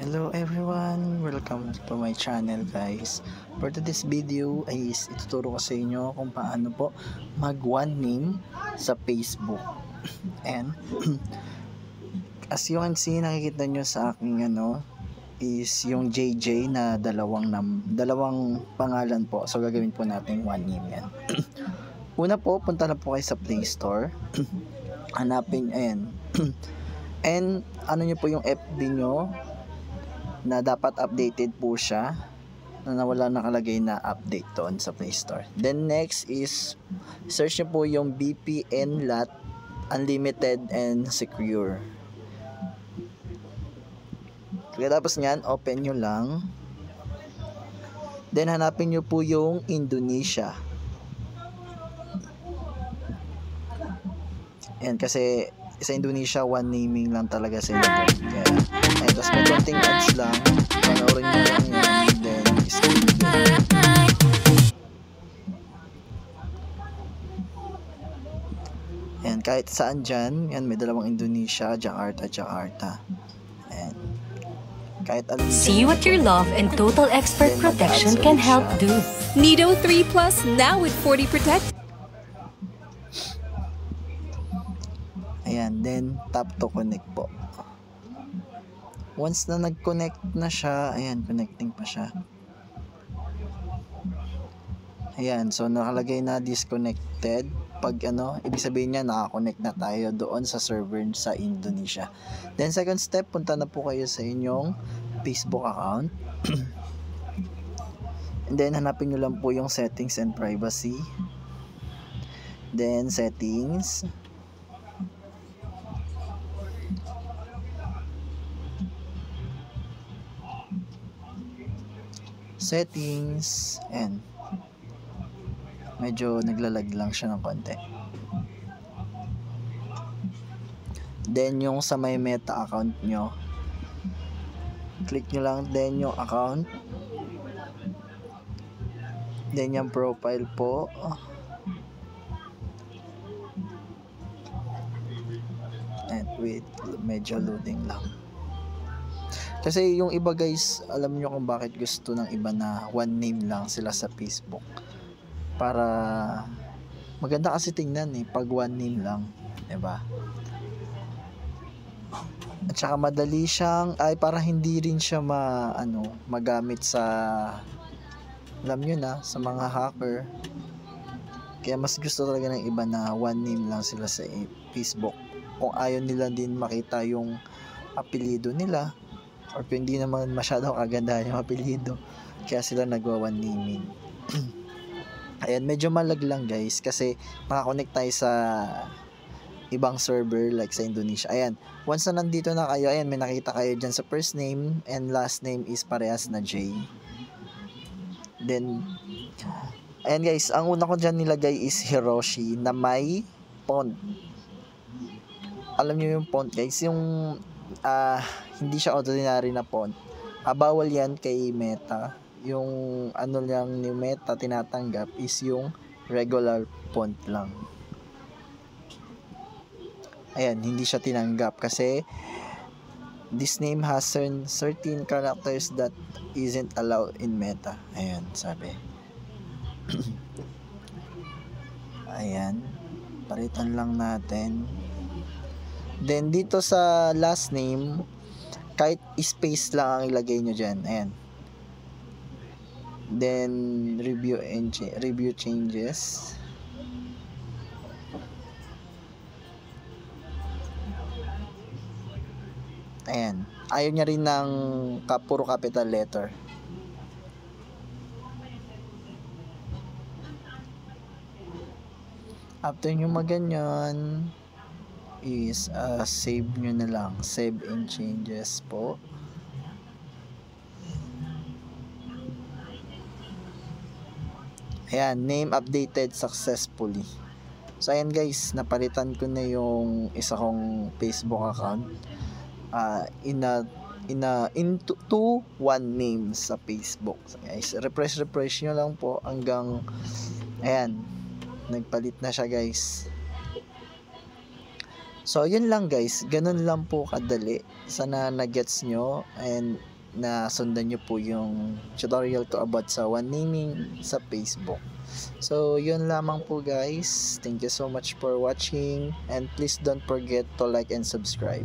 Hello everyone! Welcome to my channel guys. For today's video ay ituturo ko sa inyo kung paano po mag one name sa Facebook. And as you can see, nakikita nyo sa aking is yung JJ na dalawang pangalan po. So gagawin po natin one name yan. Una po, punta na po kayo sa Play Store. Hanapin, ayan. And ano nyo po yung FB nyo na dapat updated po siya, na wala nakalagay na update doon sa Play Store. Then next is search nyo po yung VPN LAT Unlimited and Secure. Tapos nyan, open nyo lang. Then hanapin nyo po yung Indonesia. Yan, kasi sa Indonesia, one naming lang talaga sila po. Kaya, ayun, tapos may konting ads lang. Panoorin nyo lang yan. Then, skip yun. Ayan, kahit saan dyan. Yan, may dalawang Indonesia, Jakarta. Ayan. Kahit see what your love and total expert protection can help do. Nido 3 Plus now with 40 Protect. Ayan, then tap to connect po. Once na nag-connect na siya, ayan, connecting pa siya. Ayan, so nakalagay na disconnected. Pag ibig sabihin niya naka-connect na tayo doon sa server sa Indonesia. Then second step, punta na po kayo sa inyong Facebook account. And then hanapin nyo lang po yung settings and privacy. Then settings. Settings, and medyo naglalag lang siya ng konti. Then yung sa may Meta account nyo, click nyo lang then yung account, then yung profile po, and wait, medyo loading lang. Kasi yung iba guys, alam nyo kung bakit gusto ng iba na one name lang sila sa Facebook. Para maganda kasi tingnan pag one name lang, 'di ba? At saka madali siyang para hindi rin siya magamit sa, alam nyo na, sa mga hacker. Kaya mas gusto talaga ng iba na one name lang sila sa Facebook. Kung ayaw nila din makita yung apelyido nila, or kung hindi naman masyadong kagandahan yung apelyido, kaya sila nagwa one naming. Ayan, medyo malag lang guys kasi makakonect tayo sa ibang server like sa Indonesia. Ayan, once na nandito na kayo, ayan, may nakita kayo dyan sa first name and last name is parehas na J. Then ayan guys, ang una ko dyan nilagay is Hiroshi na may font. Alam nyo yung font guys, yung hindi siya ordinary na font. Bawal yan kay Meta. Yung lang ni Meta tinatanggap is yung regular font lang. Ayan, hindi siya tinanggap kasi this name has certain characters that isn't allowed in Meta. Ayan, sabi. Ayan, palitan lang natin. Then dito sa last name, kahit space lang ang ilagay nyo dyan. Ayan. Then review changes. Ayan. Ayaw niya rin ng puro capital letter. After nyo maganyan is save nyo na lang, save and changes po. Ayan, name updated successfully. So ayan guys, napalitan ko na yung isa kong Facebook account into one name sa Facebook. So guys, refresh nyo lang po hanggang ayan, nagpalit na siya guys. So, yun lang guys. Ganun lang po kadali. Sana na-gets nyo. And na sundan nyo po yung tutorial ko about sa one naming sa Facebook. So, yun lamang po guys. Thank you so much for watching and please don't forget to like and subscribe.